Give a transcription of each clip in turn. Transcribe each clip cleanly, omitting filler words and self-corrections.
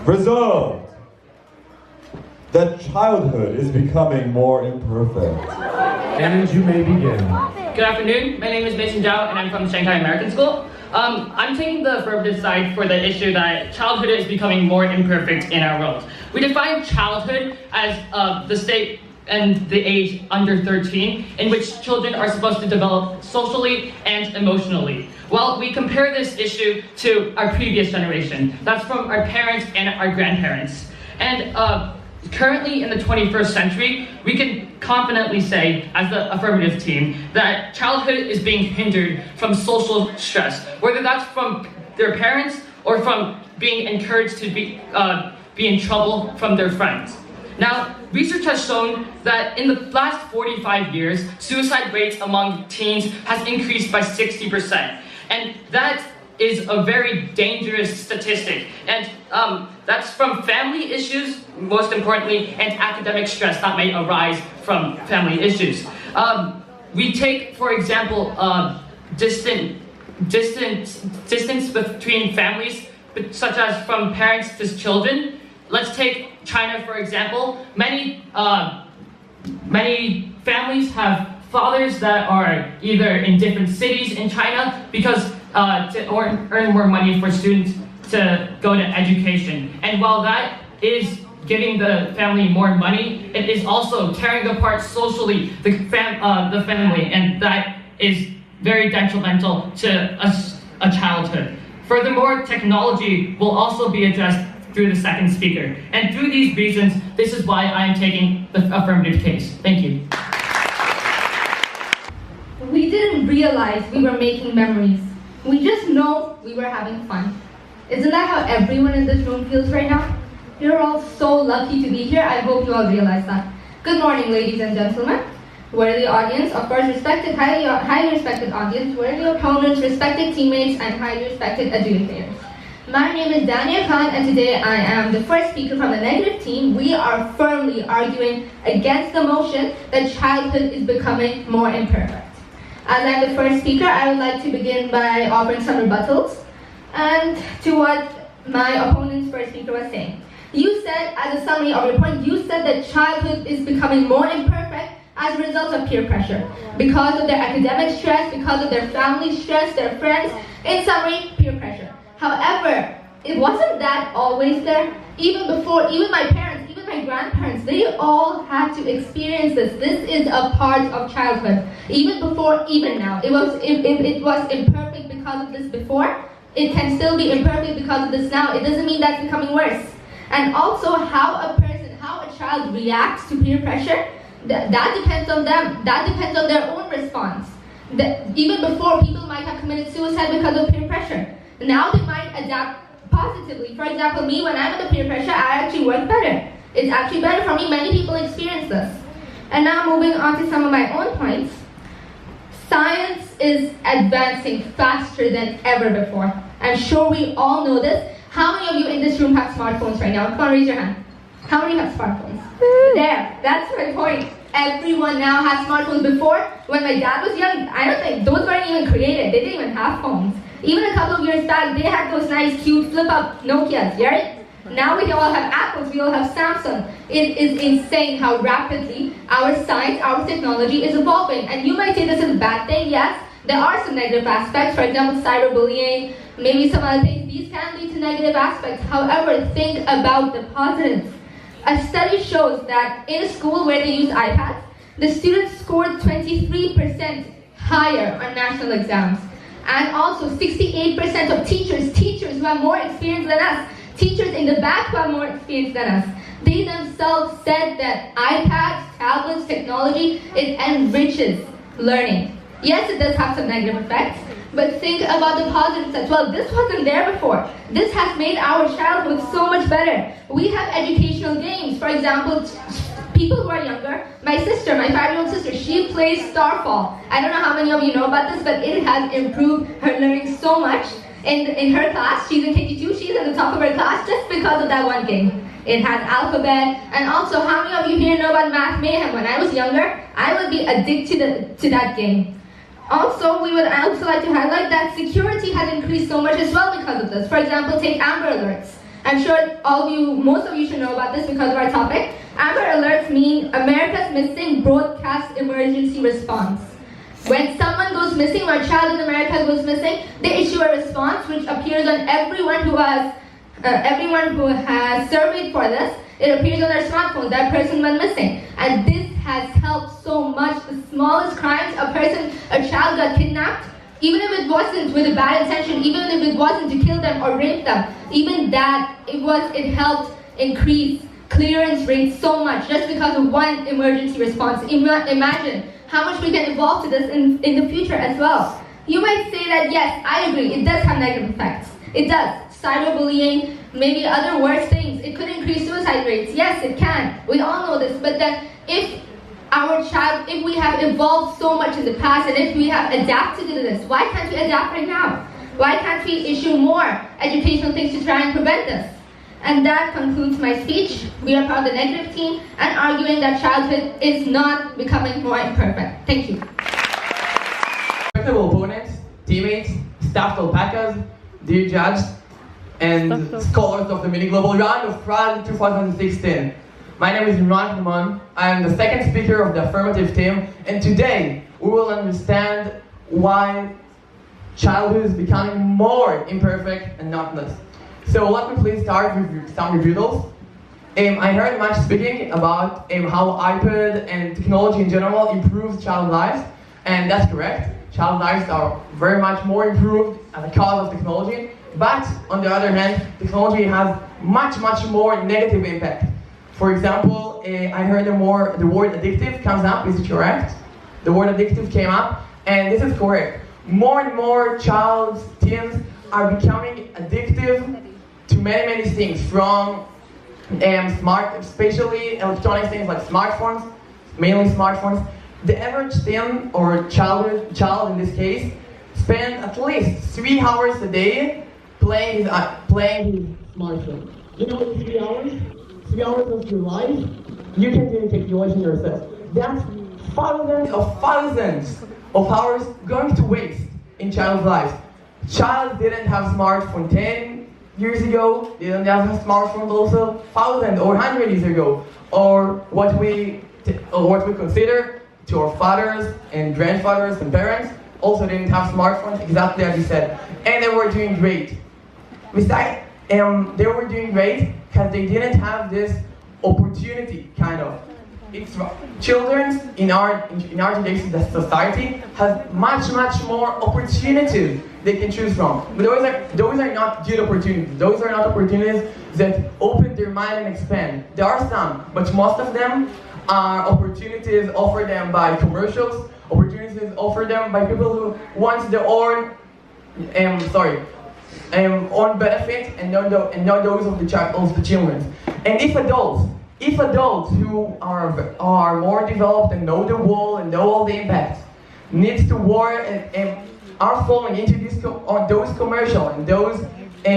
Resolved that childhood is becoming more imperfect. And you may begin. Good afternoon, my name is Mason Zhao and I'm from Shanghai American School. I'm taking the affirmative side for the issue that childhood is becoming more imperfect in our world. We define childhood as the state and the age under 13 in which children are supposed to develop socially and emotionally. Well, we compare this issue to our previous generation. That's from our parents and our grandparents. And currently in the 21st century, we can confidently say, as the affirmative team, that childhood is being hindered from social stress, whether that's from their parents or from being encouraged to be in trouble from their friends. Now, research has shown that in the last 45 years, suicide rates among teens has increased by 60%. And that is a very dangerous statistic. And that's from family issues, most importantly, and academic stress that may arise from family issues. We take, for example, distance between families, such as from parents to children. Let's take China, for example. Many families have fathers that are either in different cities in China because to earn more money for students to go to education. And while that is giving the family more money, it is also tearing apart socially the family, and that is very detrimental to a childhood. Furthermore, technology will also be addressed through the second speaker. And through these reasons, this is why I am taking the affirmative case. Thank you. We didn't realize we were making memories. We just know we were having fun. Isn't that how everyone in this room feels right now? You're all so lucky to be here. I hope you all realize that. Good morning, ladies and gentlemen. Worthy audience, of course, respected, highly respected audience, worthy opponents, respected teammates, and highly respected educators. My name is Dania Khan, and today I am the first speaker from the negative team. We are firmly arguing against the motion that childhood is becoming more imperfect. As I'm the first speaker, I would like to begin by offering some rebuttals and to what my opponent's first speaker was saying. You said, as a summary of your point, you said that childhood is becoming more imperfect as a result of peer pressure. Because of their academic stress, because of their family stress, their friends, in summary, peer pressure. However, it wasn't that always there. Even before, even my parents, even my grandparents, they all had to experience this. This is a part of childhood. Even before, even now. It was imperfect because of this before. It can still be imperfect because of this now. It doesn't mean that's becoming worse. And also how a child reacts to peer pressure, that depends on them. That depends on their own response. Even before, people might have committed suicide because of peer pressure. Now they might adapt positively. For example, me, when I'm under peer pressure, I actually work better. It's actually better for me. Many people experience this. And now moving on to some of my own points. Science is advancing faster than ever before. I'm sure we all know this. How many of you in this room have smartphones right now? Come on, raise your hand. How many have smartphones? There, that's my point. Everyone now has smartphones. Before, when my dad was young, I don't think, those weren't even created. They didn't even have phones. Even a couple of years back, they had those nice, cute, flip-up Nokias, right? Now we all have Apples, we all have Samsung. It is insane how rapidly our science, our technology is evolving. And you might say this is a bad thing, yes. There are some negative aspects, for example, cyberbullying, maybe some other things. These can lead to negative aspects. However, think about the positives. A study shows that in a school where they use iPads, the students scored 23% higher on national exams. And also 68% of teachers who have more experience than us, teachers in the back who have more experience than us, they themselves said that iPads, tablets, technology, it enriches learning. Yes, it does have some negative effects, but think about the positives as well. This wasn't there before. This has made our childhood so much better. We have educational games. For example, people who are younger, my sister, my 5-year-old sister, she plays Starfall. I don't know how many of you know about this, but it has improved her learning so much. In her class, she's in KG2, she's at the top of her class just because of that one game. It has alphabet, and also how many of you here know about Math Mayhem? When I was younger, I would be addicted to that game. Also, we would also like to highlight that security has increased so much as well because of this. For example, take Amber Alerts. I'm sure most of you should know about this because of our topic. Amber Alerts mean America's Missing Broadcast Emergency Response. When someone goes missing or a child in America goes missing, they issue a response which appears on everyone who has surveyed for this. It appears on their smartphone, that person went missing. And this has helped so much. The smallest crimes, a child got kidnapped, even if it wasn't with a bad intention, even if it wasn't to kill them or rape them, even that, it helped increase clearance rates so much just because of one emergency response. Imagine how much we can evolve to this in the future as well. You might say that, yes, I agree, it does have negative effects. It does. Cyberbullying, maybe other worse things. It could increase suicide rates. Yes, it can. We all know this. But then if we have evolved so much in the past and if we have adapted to this, why can't we adapt right now? Why can't we issue more educational things to try and prevent this? And that concludes my speech. We are part of the negative team and arguing that childhood is not becoming more imperfect. Thank you. Respectable opponents, teammates, staff alpacas, dear judge, and scholars of the mini global round of Prague 2016. My name is Imran Rahman. I am the second speaker of the affirmative team, and today we will understand why childhood is becoming more imperfect and not less. So let me please start with some rebuttals. I heard much speaking about how iPad and technology in general improves child lives, and that's correct. Child lives are very much more improved as a cause of technology, but on the other hand, technology has much more negative impact. For example, I heard the word addictive comes up. Is it correct? The word addictive came up, and this is correct. More and more teens are becoming addictive to many things, from especially electronic things like smartphones, mainly smartphones. The average teen or child in this case spend at least 3 hours a day playing his smartphone. You know, 3 hours? 3 hours of your life, you can do calculation yourself. That's thousands of hours going to waste in child's lives. Child didn't have smartphone 10 years ago, they didn't have smartphones also 1,000 or 100 years ago, or what we consider to our fathers and grandfathers and parents also didn't have smartphones, exactly as you said, and they were doing great. Besides, they were doing great because they didn't have this opportunity, kind of. Children in our today's society have much more opportunities they can choose from. But those are not good opportunities. Those are not opportunities that open their mind and expand. There are some, but most of them are opportunities offered them by commercials, opportunities offered them by people who want their own benefit and not those of the children. And if adults who are more developed and know the world and know all the impacts needs to work and are falling into those commercials and those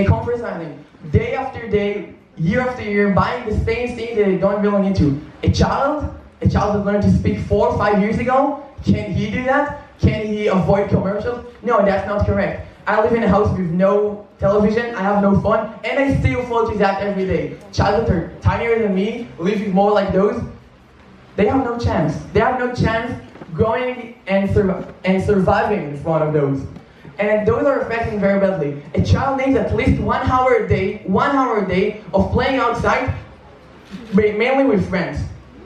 conferences day after day, year after year, buying the same thing that they don't really need to. A child that learned to speak 4 or 5 years ago, can he do that? Can he avoid commercials? No, that's not correct. I live in a house with no television, I have no phone, and I still fall to that every day. Children are tinier than me, living more like those. They have no chance. They have no chance growing and surviving in front of those. And those are affecting very badly. A child needs at least 1 hour a day of playing outside, mainly with friends.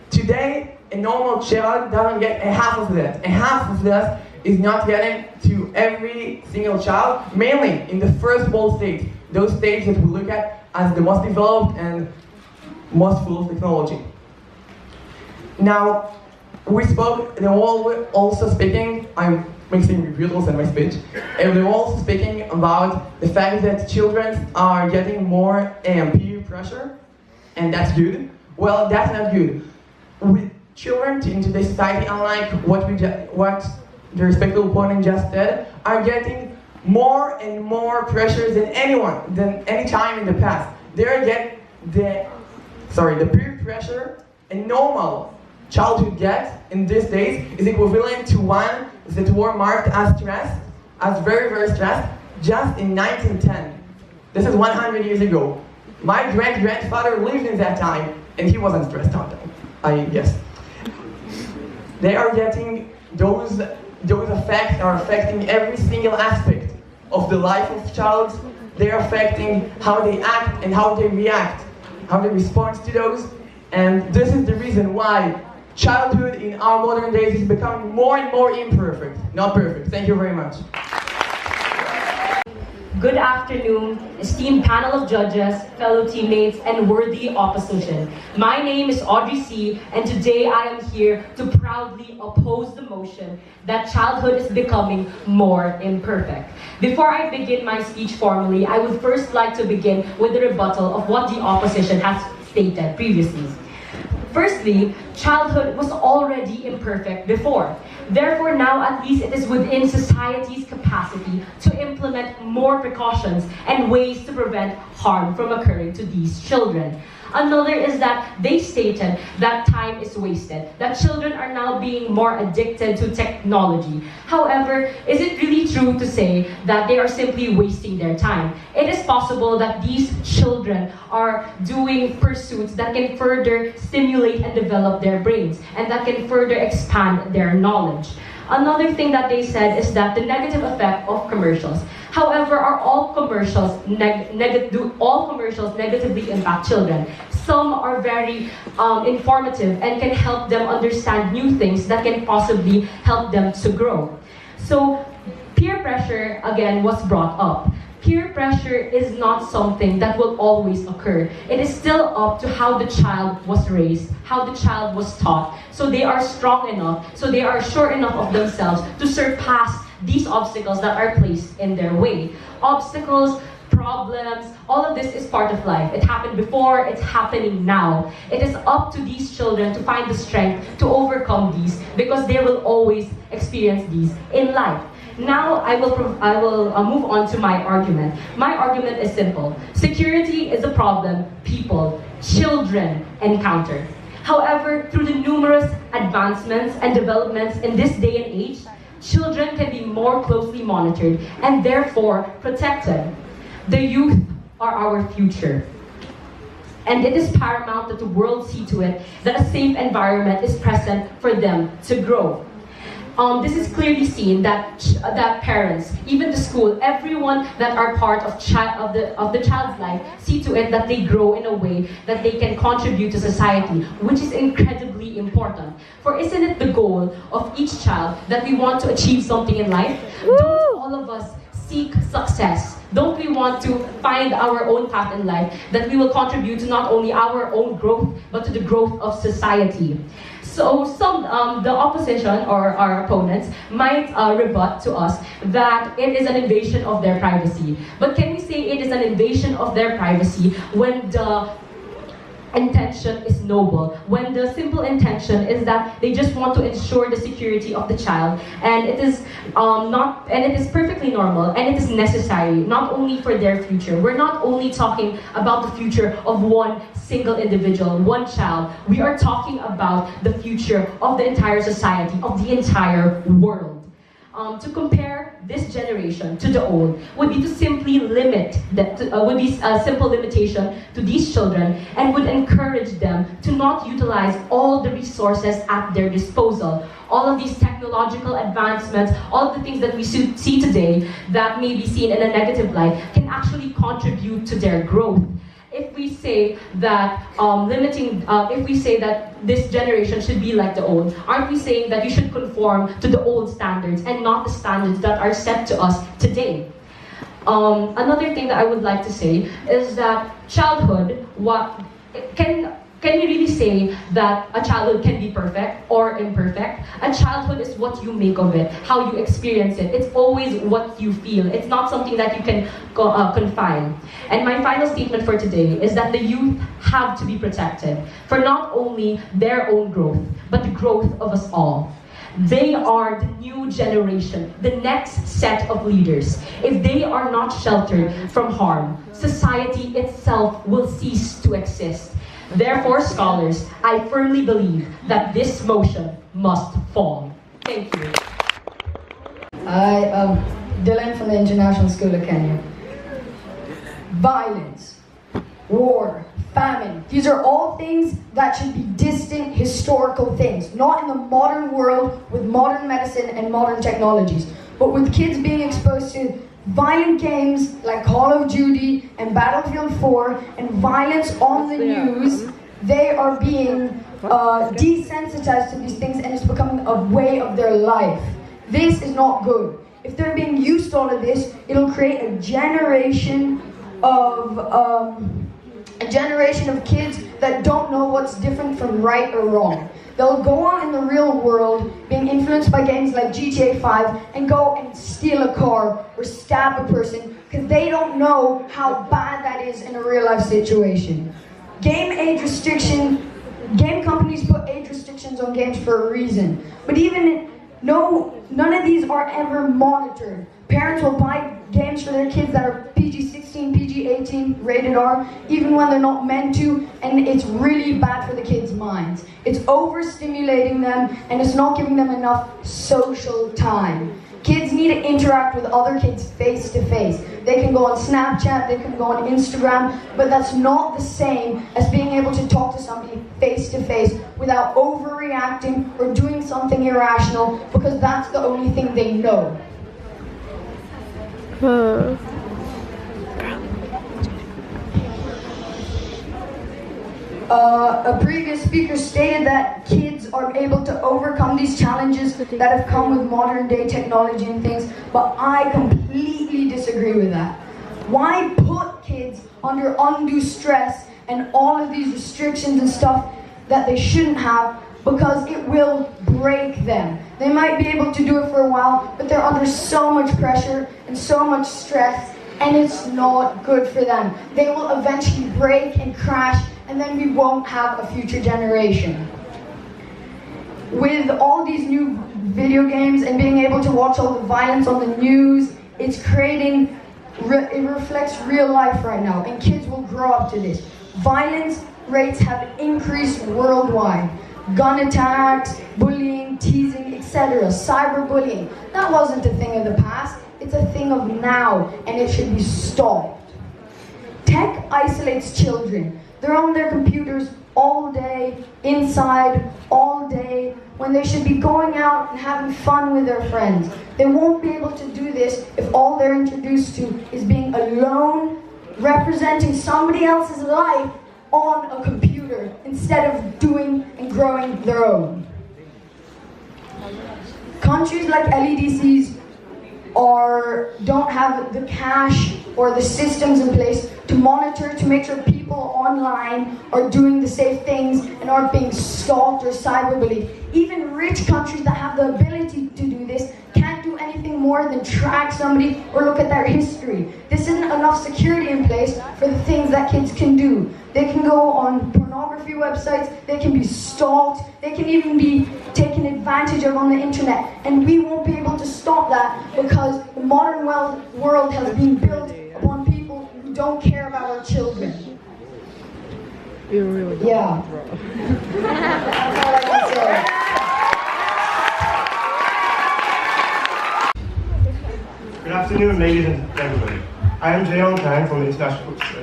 Today, a normal child doesn't get a half of that. A half of that is not getting to every single child, mainly in the first world state, those states that we look at as the most developed and most full of technology. Now, they were also speaking, I'm mixing rebuttals in my speech, and they were also speaking about the fact that children are getting more peer pressure, and that's good. Well, that's not good. With children in today's society, unlike what the respectable opponent just said, are getting more and more pressures than any time in the past. The peer pressure a normal childhood gets in these days is equivalent to one that were marked as stressed, as very stressed, just in 1910. This is 100 years ago. My great-grandfather lived in that time, and he wasn't stressed out, I guess. They are getting, those effects are affecting every single aspect of the life of child. They're affecting how they act and how they react, how they respond to those. And this is the reason why childhood in our modern days is becoming more and more imperfect, not perfect. Thank you very much. Good afternoon, esteemed panel of judges, fellow teammates, and worthy opposition. My name is Audrey Sy, and today I am here to proudly oppose the motion that childhood is becoming more imperfect. Before I begin my speech formally, I would first like to begin with the rebuttal of what the opposition has stated previously. Firstly, childhood was already imperfect before. Therefore, now at least it is within society's capacity to implement more precautions and ways to prevent harm from occurring to these children. Another is that they stated that time is wasted, that children are now being more addicted to technology. However, is it really true to say that they are simply wasting their time? It is possible that these children are doing pursuits that can further stimulate and develop their brains, and that can further expand their knowledge. Another thing that they said is that the negative effect of commercials. However, are all commercials do all commercials negatively impact children? Some are very informative and can help them understand new things that can possibly help them to grow. So peer pressure again was brought up. Peer pressure is not something that will always occur. It is still up to how the child was raised, how the child was taught. So they are strong enough, so they are sure enough of themselves to surpass these obstacles that are placed in their way. Obstacles, problems, all of this is part of life. It happened before, it's happening now. It is up to these children to find the strength to overcome these, because they will always experience these in life. Now I will move on to my argument. My argument is simple. Security is a problem people, children encounter. However, through the numerous advancements and developments in this day and age, children can be more closely monitored and therefore protected. The youth are our future. And it is paramount that the world see to it that a safe environment is present for them to grow. This is clearly seen that parents, even the school, everyone that are part of the child's life, see to it that they grow in a way that they can contribute to society, which is incredibly important. For isn't it the goal of each child that we want to achieve something in life? Don't all of us seek success? Don't we want to find our own path in life that we will contribute to not only our own growth, but to the growth of society? So the opposition or our opponents might rebut to us that it is an invasion of their privacy. But can we say it is an invasion of their privacy when the intention is noble, when the simple intention is that they just want to ensure the security of the child, and it is it is perfectly normal and it is necessary not only for their future. We're not only talking about the future of one single individual, one child. We are talking about the future of the entire society, of the entire world. To compare this generation to the old would be to simply limit would be a simple limitation to these children, and would encourage them to not utilize all the resources at their disposal. All of these technological advancements, all of the things that we see today that may be seen in a negative light can actually contribute to their growth. If we say that if we say that this generation should be like the old, aren't we saying that you should conform to the old standards and not the standards that are set to us today? Another thing that I would like to say is that childhood, can we really say that a childhood can be perfect or imperfect? A childhood is what you make of it, how you experience it. It's always what you feel. It's not something that you can confine. And my final statement for today is that the youth have to be protected for not only their own growth, but the growth of us all. They are the new generation, the next set of leaders. If they are not sheltered from harm, society itself will cease to exist. Therefore, scholars, I firmly believe that this motion must fall. Thank you. I am Dylan from the International School of Kenya. Violence, war, famine. These are all things that should be distant historical things, not in the modern world with modern medicine and modern technologies. But with kids being exposed to violent games like Call of Duty and Battlefield 4 and violence on the news, they are being desensitized to these things, and it's becoming a way of their life. This is not good. If they're being used to all of this, it'll create a generation of kids that don't know what's different from right or wrong. They'll go out in the real world being influenced by games like GTA 5 and go and steal a car or stab a person because they don't know how bad that is in a real life situation. Game companies put age restrictions on games for a reason, but none of these are ever monitored. Parents will buy games for their kids that are PG-16, PG-18, rated R, even when they're not meant to, and it's really bad for the kids' minds. It's overstimulating them, and it's not giving them enough social time. Kids need to interact with other kids face to face. They can go on Snapchat, they can go on Instagram, but that's not the same as being able to talk to somebody face to face without overreacting or doing something irrational, because that's the only thing they know. A previous speaker stated that kids are able to overcome these challenges that have come with modern day technology and things, but I completely disagree with that. Why put kids under undue stress and all of these restrictions and stuff that they shouldn't have, because it will break them. They might be able to do it for a while, but they're under so much pressure and so much stress, and it's not good for them. They will eventually break and crash, and then we won't have a future generation. With all these new video games and being able to watch all the violence on the news, it's creating, it reflects real life right now, and kids will grow up to this. Violence rates have increased worldwide. Gun attacks, bullying, teasing, etc. Cyberbullying. That wasn't a thing of the past, it's a thing of now, and it should be stopped. Tech isolates children. They're on their computers all day, inside, all day, when they should be going out and having fun with their friends. They won't be able to do this if all they're introduced to is being alone, representing somebody else's life on a computer instead of doing and growing their own. Countries like LEDCs don't have the cash or the systems in place to monitor, to make sure people online are doing the safe things and aren't being stalked or cyberbullied. Even rich countries that have the ability to do this can't do anything more than track somebody or look at their history. This isn't enough security in place for the things that kids can do. They can go on pornography websites, they can be stalked, they can even be taken advantage of on the internet, and we won't be able to stop that because the modern world has been built upon people who don't care about our children. Yeah. That's all I can say. Good afternoon, ladies and gentlemen. I am Jayon Kang from the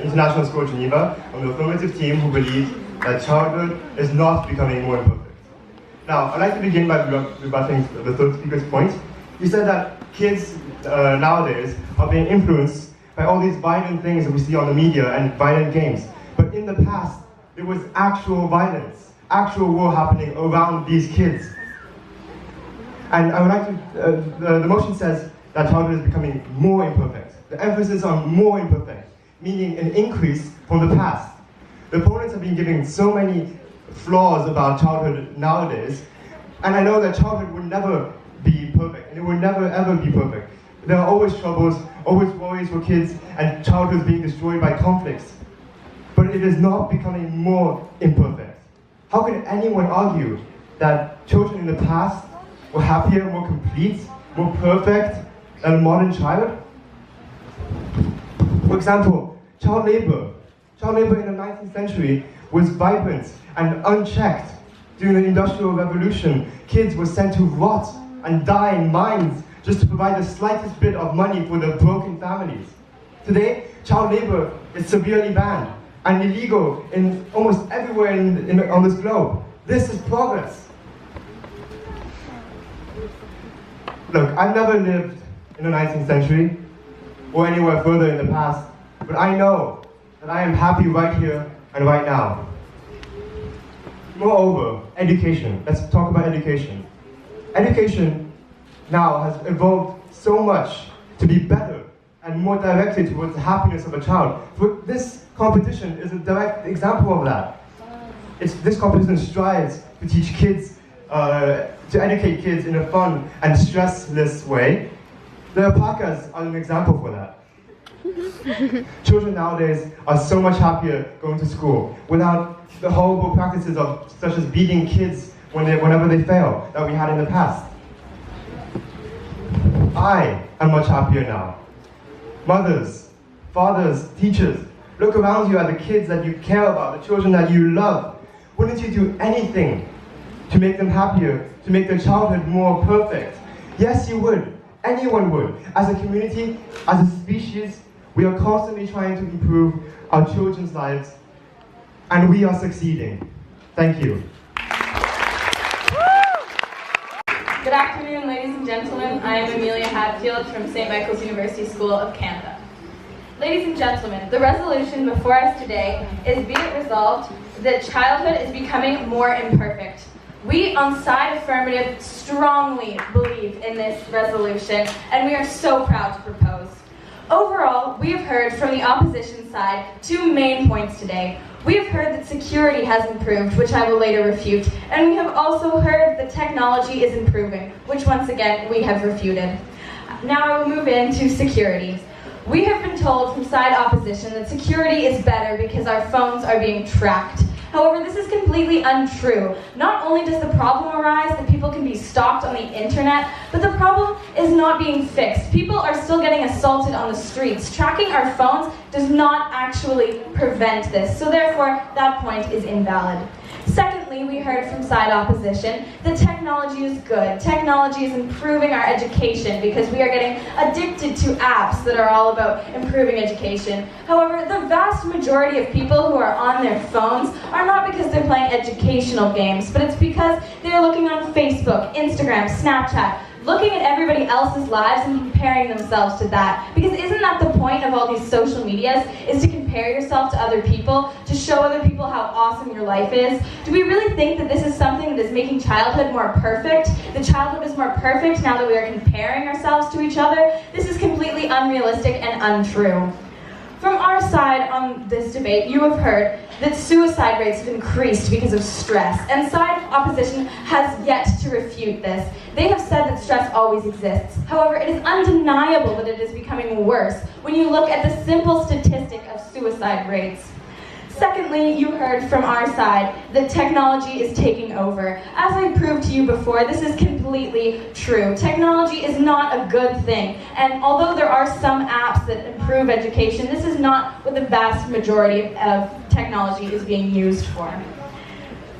International School of Geneva, on the affirmative team who believes that childhood is not becoming more imperfect. Now, I'd like to begin by rebutting the third speaker's point. He said that kids nowadays are being influenced by all these violent things that we see on the media and violent games. But in the past, there was actual violence, actual war happening around these kids. And I would like to, the motion says that childhood is becoming more imperfect. The emphasis on more imperfect, meaning an increase from the past. The opponents have been giving so many flaws about childhood nowadays, and I know that childhood will never be perfect, and it will never ever be perfect. There are always troubles, always worries for kids, and childhood is being destroyed by conflicts. But it is not becoming more imperfect. How can anyone argue that children in the past were happier, more complete, more perfect than a modern child? For example, child labor. Child labor in the 19th century was vibrant and unchecked. During the Industrial Revolution, kids were sent to rot and die in mines just to provide the slightest bit of money for their broken families. Today, child labor is severely banned. and illegal in almost everywhere on this globe. This is progress. Look, I've never lived in the 19th century or anywhere further in the past, but I know that I am happy right here and right now. Moreover, education. Let's talk about education. Education now has evolved so much to be better and more directed towards the happiness of a child. This competition is a direct example of that. This competition strives to teach kids, to educate kids in a fun and stressless way. The alpacas are an example for that. Children nowadays are so much happier going to school without the horrible practices such as beating kids whenever they fail that we had in the past. I am much happier now. Mothers, fathers, teachers, look around you at the kids that you care about, the children that you love. Wouldn't you do anything to make them happier, to make their childhood more perfect? Yes, you would. Anyone would. As a community, as a species, we are constantly trying to improve our children's lives, and we are succeeding. Thank you. Good afternoon, ladies and gentlemen. I am Amelia Hadfield from St. Michael's University School of Canada. Ladies and gentlemen, the resolution before us today is be it resolved that childhood is becoming more imperfect. We on Side Affirmative strongly believe in this resolution, and we are so proud to propose. Overall, we have heard from the opposition side 2 main points today. We have heard that security has improved, which I will later refute, and we have also heard that technology is improving, which once again we have refuted. Now I will move into security. We have been told from side opposition that security is better because our phones are being tracked. However, this is completely untrue. Not only does the problem arise that people can be stalked on the internet, but the problem is not being fixed. People are still getting assaulted on the streets. Tracking our phones does not actually prevent this, so therefore that point is invalid. Secondly, we heard from side opposition that technology is good. Technology is improving our education because we are getting addicted to apps that are all about improving education. However, the vast majority of people who are on their phones are not because they're playing educational games, but it's because they're looking on Facebook, Instagram, Snapchat, looking at everybody else's lives and comparing themselves to that. Because isn't that the point of all these social medias, is to compare yourself to other people, to show other people how awesome your life is? Do we really think that this is something that is making childhood more perfect? That childhood is more perfect now that we are comparing ourselves to each other? This is completely unrealistic and untrue. From our side on this debate, you have heard that suicide rates have increased because of stress, and side opposition has yet to refute this. They have said that stress always exists. However, it is undeniable that it is becoming worse when you look at the simple statistic of suicide rates. Secondly, you heard from our side that technology is taking over. As I proved to you before, this is completely true. Technology is not a good thing, and although there are some apps that improve education, this is not what the vast majority of technology is being used for.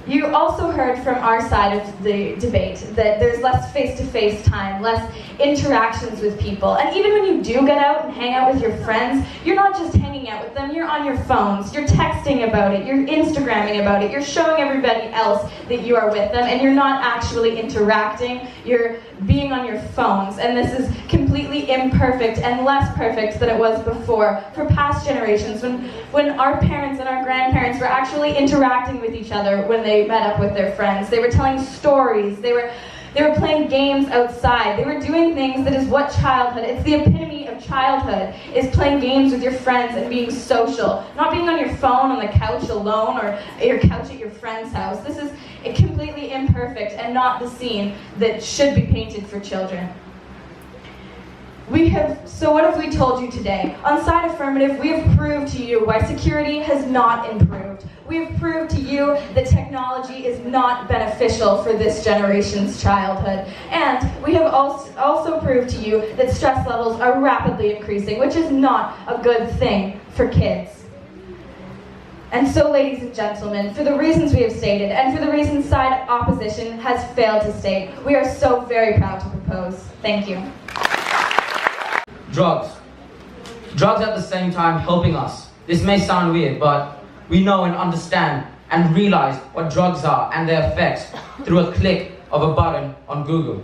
You also heard from our side of the debate that there's less face-to-face time, less interactions with people. And even when you do get out and hang out with your friends, you're not just hanging out with them, you're on your phones, you're texting about it, you're Instagramming about it, you're showing everybody else that you are with them, and you're not actually interacting, you're being on your phones. And this is completely imperfect and less perfect than it was before for past generations when our parents and our grandparents were actually interacting with each other when they met up with their friends. They were telling stories, they were playing games outside, they were doing things that is what childhood, it's the epitome of childhood, is playing games with your friends and being social, not being on your phone on the couch alone or your couch at your friend's house. This is completely imperfect and not the scene that should be painted for children. So what have we told you today? On Side Affirmative, we have proved to you why security has not improved. We have proved to you that technology is not beneficial for this generation's childhood. And we have also proved to you that stress levels are rapidly increasing, which is not a good thing for kids. And so, ladies and gentlemen, for the reasons we have stated, and for the reasons side opposition has failed to state, we are so very proud to propose. Thank you. Drugs. Drugs at the same time helping us. This may sound weird, but we know and understand and realize what drugs are and their effects through a click of a button on Google.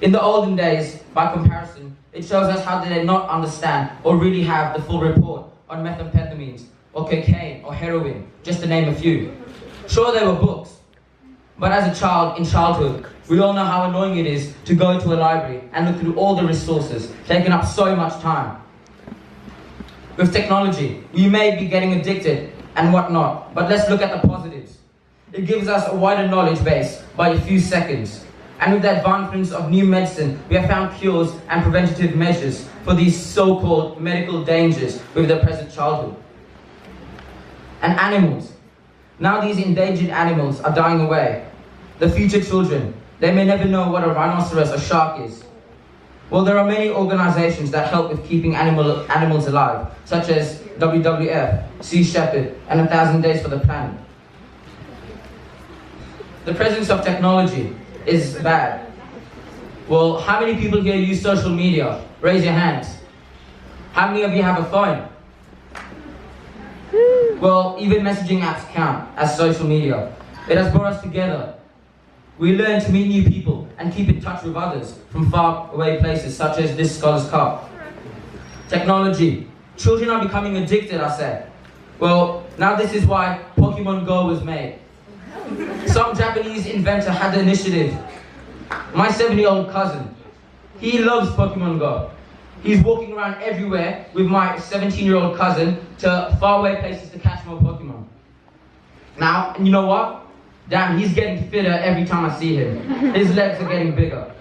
In the olden days, by comparison, it shows us how they did not understand or really have the full report on methamphetamines or cocaine or heroin, just to name a few. Sure, there were books, but as a child, in childhood, we all know how annoying it is to go to a library and look through all the resources, taking up so much time. With technology, we may be getting addicted and whatnot, but let's look at the positives. It gives us a wider knowledge base by a few seconds. And with the advancements of new medicine, we have found cures and preventative measures for these so-called medical dangers with the present childhood. And animals. Now these endangered animals are dying away. The future children, they may never know what a rhinoceros or shark is. Well, there are many organizations that help with keeping animals alive, such as WWF, Sea Shepherd, and 1,000 Days for the Planet. The presence of technology is bad. Well, how many people here use social media? Raise your hands. How many of you have a phone? Well, even messaging apps count as social media. It has brought us together. We learn to meet new people and keep in touch with others from far away places such as this Scholars Cup. Technology. Children are becoming addicted, I say. Well, now this is why Pokemon Go was made. Some Japanese inventor had the initiative. My 7-year-old cousin, he loves Pokemon Go. He's walking around everywhere with my 17-year-old cousin to faraway places to catch more Pokemon. Now, and you know what? Damn, he's getting fitter every time I see him. His legs are getting bigger.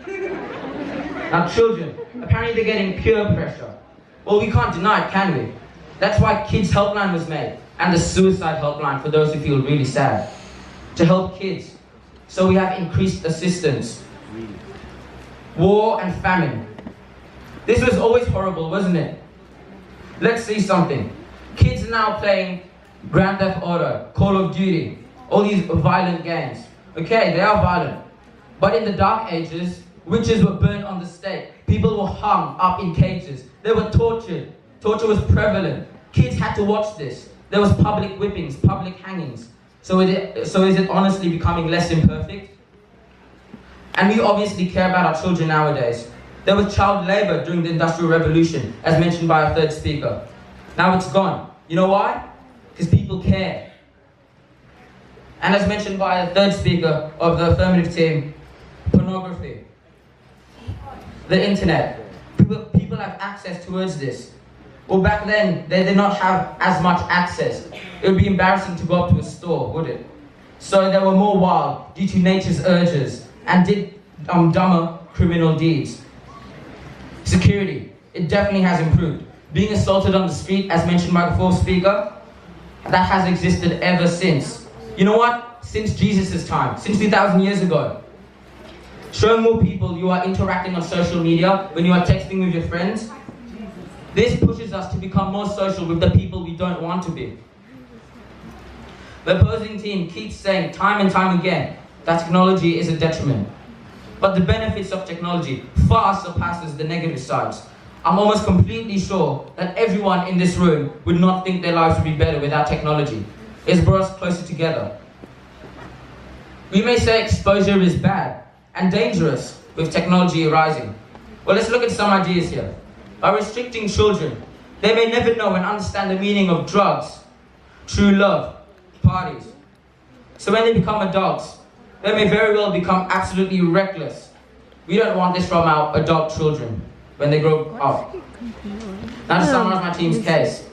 Now children, apparently they're getting peer pressure. Well, we can't deny it, can we? That's why Kids Helpline was made, and the Suicide Helpline for those who feel really sad. To help kids. So we have increased assistance. War and famine. This was always horrible, wasn't it? Let's see something. Kids are now playing Grand Theft Auto, Call of Duty, all these violent games. Okay, they are violent. But in the Dark Ages, witches were burned on the stake. People were hung up in cages. They were tortured. Torture was prevalent. Kids had to watch this. There was public whippings, public hangings. So is it honestly becoming less imperfect? And we obviously care about our children nowadays. There was child labor during the Industrial Revolution, as mentioned by our third speaker. Now it's gone. You know why? Because people care. And as mentioned by a third speaker of the affirmative team, pornography, the internet. People have access towards this. Well, back then, they did not have as much access. It would be embarrassing to go up to a store, would it? So they were more wild due to nature's urges and did dumber criminal deeds. Security, it definitely has improved. Being assaulted on the street, as mentioned by the fourth speaker, that has existed ever since. You know what? Since Jesus' time, since 2,000 years ago. Showing more people you are interacting on social media when you are texting with your friends, this pushes us to become more social with the people we don't want to be. The opposing team keeps saying time and time again that technology is a detriment. But the benefits of technology far surpasses the negative sides. I'm almost completely sure that everyone in this room would not think their lives would be better without technology. It's brought us closer together. We may say exposure is bad and dangerous with technology arising. Well, let's look at some ideas here. By restricting children, they may never know and understand the meaning of drugs, true love, parties. So when they become adults, they may very well become absolutely reckless. We don't want this from our adult children when they grow up. Now to summarize my team's case,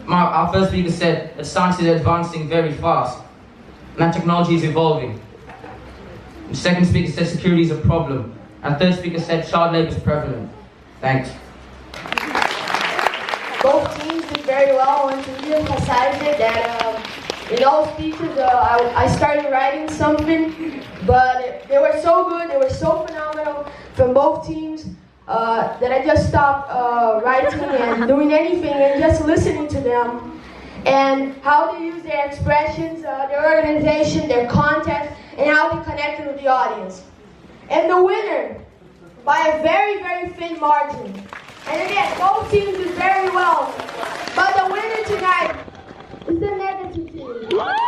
our first speaker said that science is advancing very fast and that technology is evolving. The second speaker said security is a problem, and third speaker said child labor is prevalent. Thanks. Both teams did very well. I want to re-emphasize it that in all speeches I started writing something, but they were so good, they were so phenomenal from both teams that I just stopped writing and doing anything and just listening to them and how they use their expressions, their organization, their context, and how they connected with the audience. And the winner, by a very, very thin margin. And again, both teams did very well. But the winner tonight is the negative. Woo!